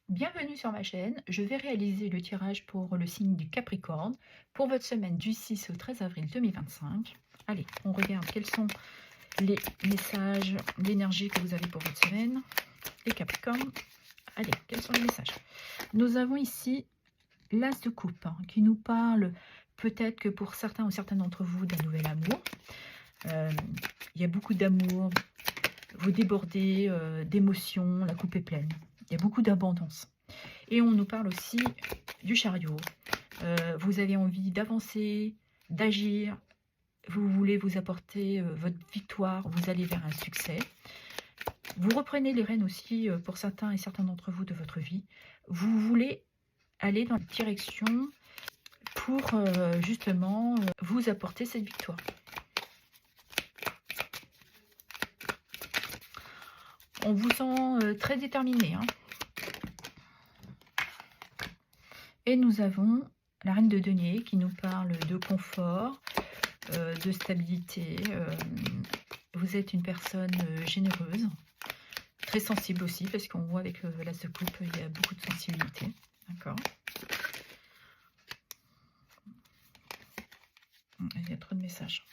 Bienvenue sur ma chaîne. Je vais réaliser le tirage pour le signe du Capricorne pour votre semaine du 6 au 13 avril 2025. Allez, on regarde quels sont les messages, l'énergie que vous avez pour votre semaine. Les Capricornes, allez, quels sont les messages? Nous avons ici l'As de coupe qui nous parle peut-être que pour certains ou certaines d'entre vous d'un nouvel amour. Il y a beaucoup d'amour, vous débordez d'émotions, la coupe est pleine. Il y a beaucoup d'abondance. Et on nous parle aussi du chariot. Vous avez envie d'avancer, d'agir, vous voulez vous apporter votre victoire, vous allez vers un succès. Vous reprenez les rênes aussi pour certains et certains d'entre vous de votre vie. Vous voulez aller dans la direction pour justement vous apporter cette victoire. On vous sent très déterminé, hein. Et nous avons la reine de denier qui nous parle de confort, de stabilité. Vous êtes une personne généreuse, très sensible aussi, parce qu'on voit avec l'as de coupe, il y a beaucoup de sensibilité. D'accord. Il y a trop de messages.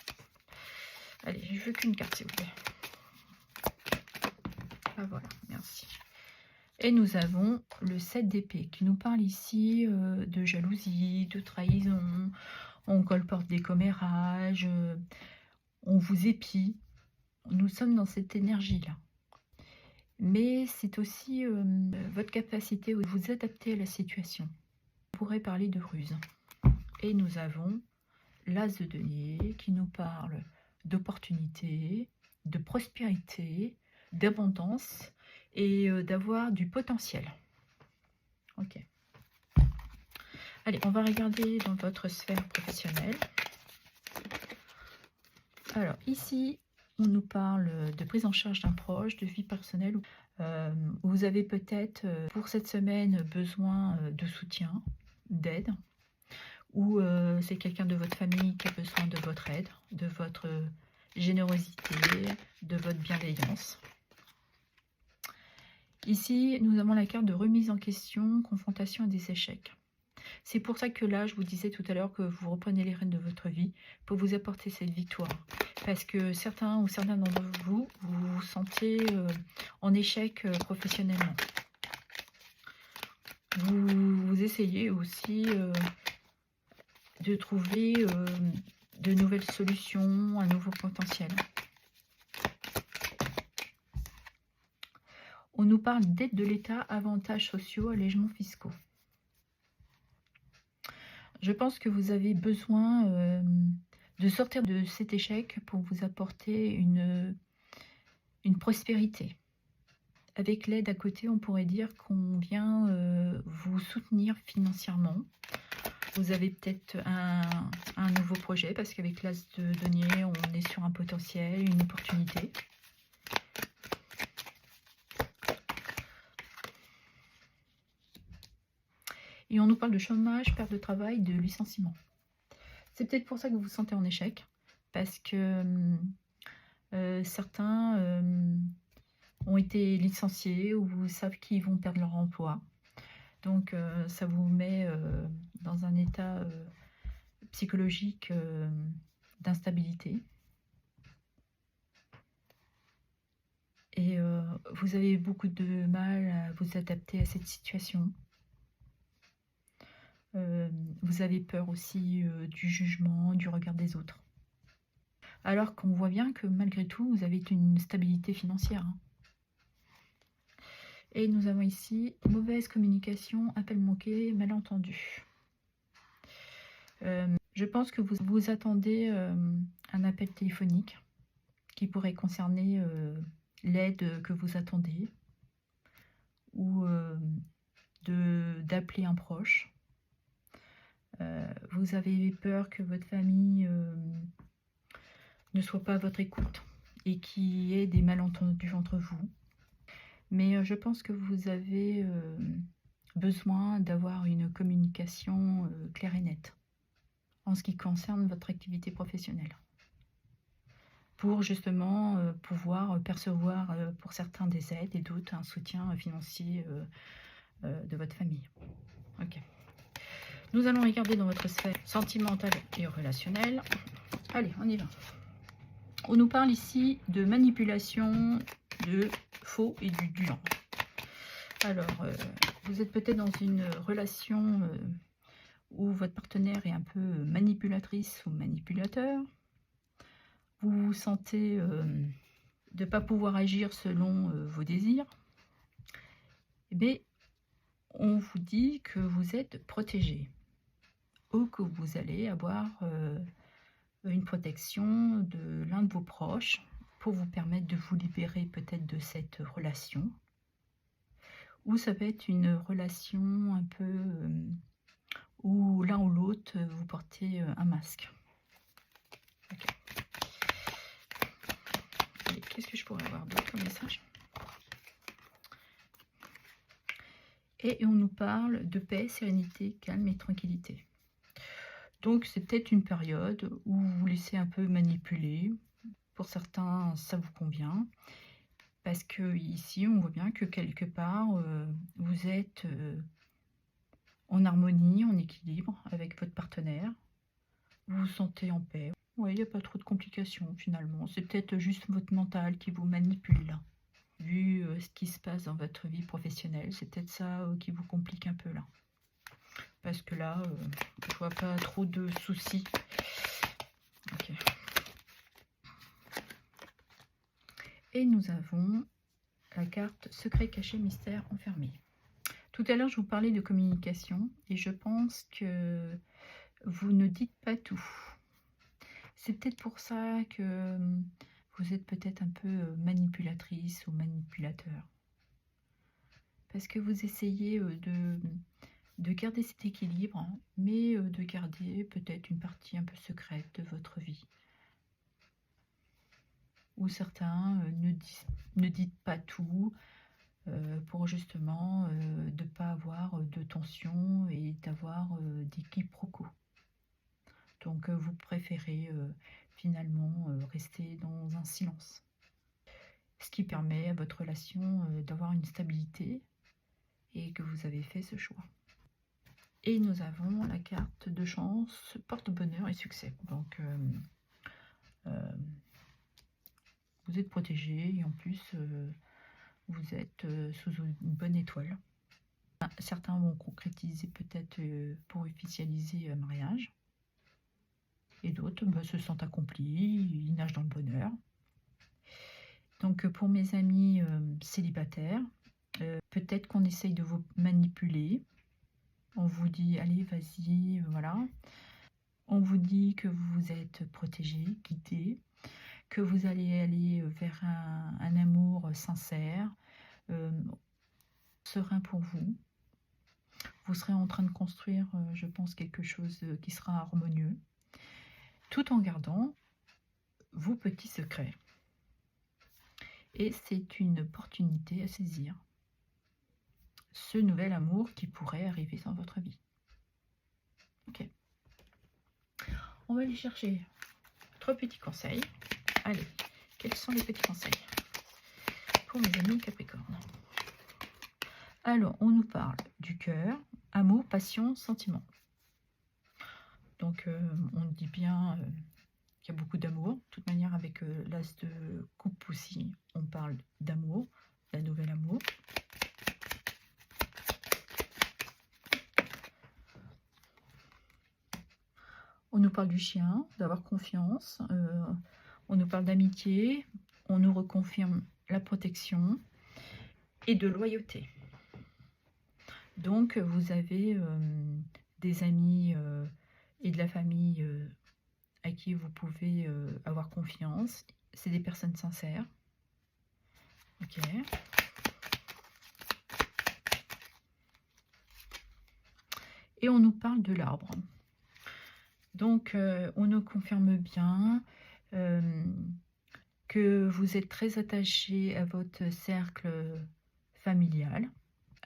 Allez, je veux qu'une carte, s'il vous plaît. Ah voilà, merci. Et nous avons le 7 d'épée qui nous parle ici de jalousie, de trahison. On colporte des commérages, on vous épie. Nous sommes dans cette énergie-là. Mais c'est aussi votre capacité de vous adapter à la situation. On pourrait parler de ruse. Et nous avons l'As de denier qui nous parle d'opportunité, de prospérité, d'abondance et d'avoir du potentiel. Ok. Allez, on va regarder dans votre sphère professionnelle. Alors ici, on nous parle de prise en charge d'un proche, de vie personnelle. Vous avez peut-être pour cette semaine besoin de soutien, d'aide, ou c'est quelqu'un de votre famille qui a besoin de votre aide, de votre générosité, de votre bienveillance. Ici, nous avons la carte de remise en question, confrontation et des échecs. C'est pour ça que là, je vous disais tout à l'heure que vous reprenez les rênes de votre vie pour vous apporter cette victoire. Parce que certains ou certaines d'entre vous, vous vous sentez en échec professionnellement. Vous essayez aussi de trouver de nouvelles solutions, un nouveau potentiel. On nous parle d'aide de l'État, avantages sociaux, allégements fiscaux. Je pense que vous avez besoin de sortir de cet échec pour vous apporter une prospérité. Avec l'aide à côté, on pourrait dire qu'on vient vous soutenir financièrement. Vous avez peut-être un nouveau projet parce qu'avec l'As de denier, on est sur un potentiel, une opportunité. Et on nous parle de chômage, perte de travail, de licenciement. C'est peut-être pour ça que vous vous sentez en échec, parce que certains ont été licenciés ou savent qu'ils vont perdre leur emploi. Donc ça vous met dans un état psychologique d'instabilité. Et vous avez beaucoup de mal à vous adapter à cette situation. Vous avez peur aussi du jugement, du regard des autres. Alors qu'on voit bien que malgré tout, vous avez une stabilité financière. Et nous avons ici mauvaise communication, appel manqué, malentendu. Je pense que vous attendez un appel téléphonique qui pourrait concerner l'aide que vous attendez ou d'appeler un proche. Vous avez peur que votre famille ne soit pas à votre écoute et qu'il y ait des malentendus entre vous. Mais je pense que vous avez besoin d'avoir une communication claire et nette en ce qui concerne votre activité professionnelle. Pour justement pouvoir percevoir pour certains des aides et d'autres un soutien financier de votre famille. Ok. Nous allons regarder dans votre sphère sentimentale et relationnelle. Allez, on y va. On nous parle ici de manipulation, de faux et du genre. Alors, vous êtes peut-être dans une relation où votre partenaire est un peu manipulatrice ou manipulateur. Vous vous sentez de ne pas pouvoir agir selon vos désirs. Mais on vous dit que vous êtes protégé ou que vous allez avoir une protection de l'un de vos proches pour vous permettre de vous libérer peut-être de cette relation. Ou ça peut être une relation un peu où l'un ou l'autre vous portez un masque. Okay. Qu'est-ce que je pourrais avoir d'autre comme message? Et on nous parle de paix, sérénité, calme et tranquillité. Donc c'est peut-être une période où vous vous laissez un peu manipuler. Pour certains, ça vous convient. Parce que ici, on voit bien que quelque part, vous êtes en harmonie, en équilibre avec votre partenaire. Vous vous sentez en paix. Ouais, il n'y a pas trop de complications finalement. C'est peut-être juste votre mental qui vous manipule là. Vu ce qui se passe dans votre vie professionnelle, c'est peut-être ça qui vous complique un peu là. Parce que là, je vois pas trop de soucis. Ok. Et nous avons la carte secret, caché, mystère, enfermé. Tout à l'heure, je vous parlais de communication et je pense que vous ne dites pas tout. C'est peut-être pour ça que vous êtes peut-être un peu manipulatrice ou manipulateur. Parce que vous essayez de garder cet équilibre, mais de garder peut-être une partie un peu secrète de votre vie. Ou certains ne dites pas tout pour justement de ne pas avoir de tension et d'avoir des quiproquos. Donc vous préférez finalement rester dans un silence. Ce qui permet à votre relation d'avoir une stabilité et que vous avez fait ce choix. Et nous avons la carte de chance, porte-bonheur et succès. Donc vous êtes protégé et en plus vous êtes sous une bonne étoile. Certains vont concrétiser peut-être pour officialiser un mariage. Et d'autres se sentent accomplis, ils nagent dans le bonheur. Donc pour mes amis célibataires, peut-être qu'on essaye de vous manipuler. On vous dit, allez, vas-y, voilà. On vous dit que vous êtes protégé, guidé, que vous allez aller vers un amour sincère, serein pour vous. Vous serez en train de construire, je pense, quelque chose qui sera harmonieux, tout en gardant vos petits secrets. Et c'est une opportunité à saisir. Ce nouvel amour qui pourrait arriver dans votre vie. Ok. On va aller chercher 3 petits conseils. Allez, quels sont les petits conseils pour mes amis Capricorne? Alors, on nous parle du cœur, amour, passion, sentiment. Donc, on dit bien qu'il y a beaucoup d'amour. De toute manière, avec l'as de coupe aussi, on parle d'amour, d'un nouvel amour. On nous parle du chien, d'avoir confiance. On nous parle d'amitié. On nous reconfirme la protection et de loyauté. Donc, vous avez des amis et de la famille à qui vous pouvez avoir confiance. C'est des personnes sincères. Ok. Et on nous parle de l'arbre. Donc, on nous confirme bien que vous êtes très attaché à votre cercle familial,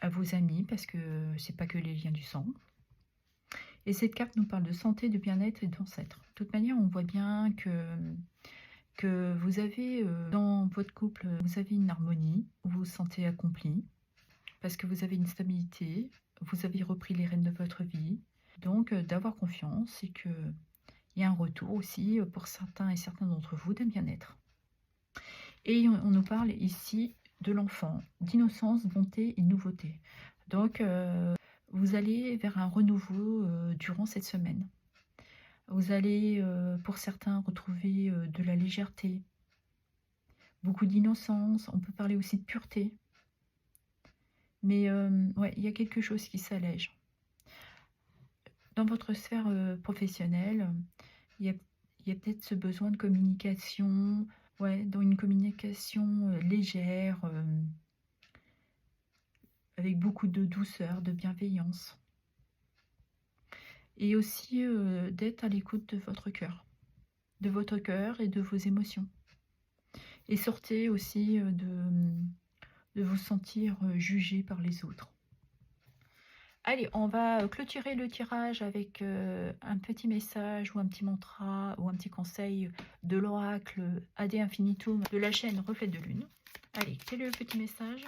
à vos amis, parce que c'est pas que les liens du sang. Et cette carte nous parle de santé, de bien-être et d'ancêtres. De toute manière, on voit bien que vous avez, dans votre couple, vous avez une harmonie, vous vous sentez accompli. parce que vous avez une stabilité, vous avez repris les rênes de votre vie. Donc, d'avoir confiance et qu'il y a un retour aussi pour certains et certaines d'entre vous d'un bien-être. Et on nous parle ici de l'enfant, d'innocence, bonté et nouveauté. Donc, vous allez vers un renouveau durant cette semaine. Vous allez, pour certains, retrouver de la légèreté, beaucoup d'innocence. On peut parler aussi de pureté. Mais ouais, il y a quelque chose qui s'allège. Dans votre sphère professionnelle, il y a, il y a peut-être ce besoin de communication, ouais, dans une communication légère, avec beaucoup de douceur, de bienveillance. Et aussi d'être à l'écoute de votre cœur et de vos émotions. Et sortez aussi de vous sentir jugé par les autres. Allez, on va clôturer le tirage avec un petit message ou un petit mantra ou un petit conseil de l'oracle Ad Infinitum de la chaîne Reflet de Lune. Allez, quel est le petit message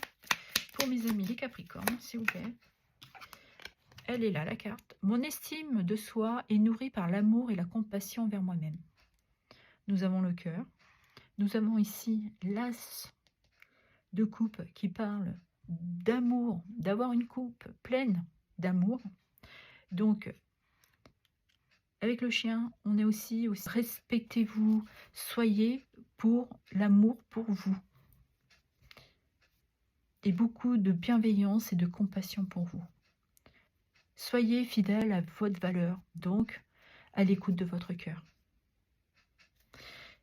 pour mes amis les Capricornes, s'il vous plaît? Elle est là, la carte. Mon estime de soi est nourrie par l'amour et la compassion envers moi-même. Nous avons le cœur. Nous avons ici l'as de coupe qui parle d'amour, d'avoir une coupe pleine d'amour. Donc, avec le chien, on est aussi respectez-vous, soyez pour l'amour pour vous. Et beaucoup de bienveillance et de compassion pour vous. Soyez fidèle à votre valeur, donc à l'écoute de votre cœur.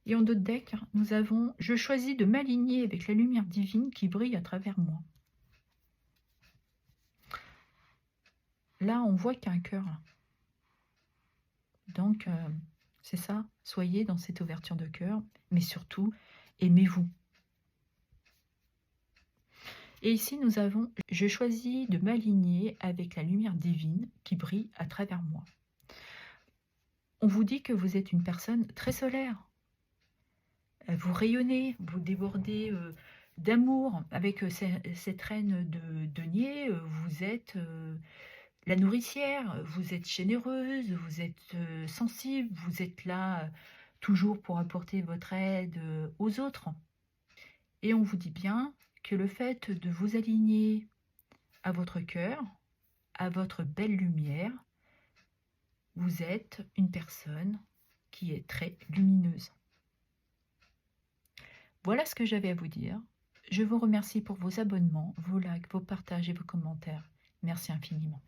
Et en d'autres decks, nous avons « Je choisis de m'aligner avec la lumière divine qui brille à travers moi ». Là, on voit qu'il y a un cœur. Donc, c'est ça, soyez dans cette ouverture de cœur, mais surtout, aimez-vous. Et ici, nous avons « Je choisis de m'aligner avec la lumière divine qui brille à travers moi ». On vous dit que vous êtes une personne très solaire. Vous rayonnez, vous débordez d'amour. Avec cette reine de denier, vous êtes la nourricière, vous êtes généreuse, vous êtes sensible, vous êtes là toujours pour apporter votre aide aux autres. Et on vous dit bien que le fait de vous aligner à votre cœur, à votre belle lumière, vous êtes une personne qui est très lumineuse. Voilà ce que j'avais à vous dire. Je vous remercie pour vos abonnements, vos likes, vos partages et vos commentaires. Merci infiniment.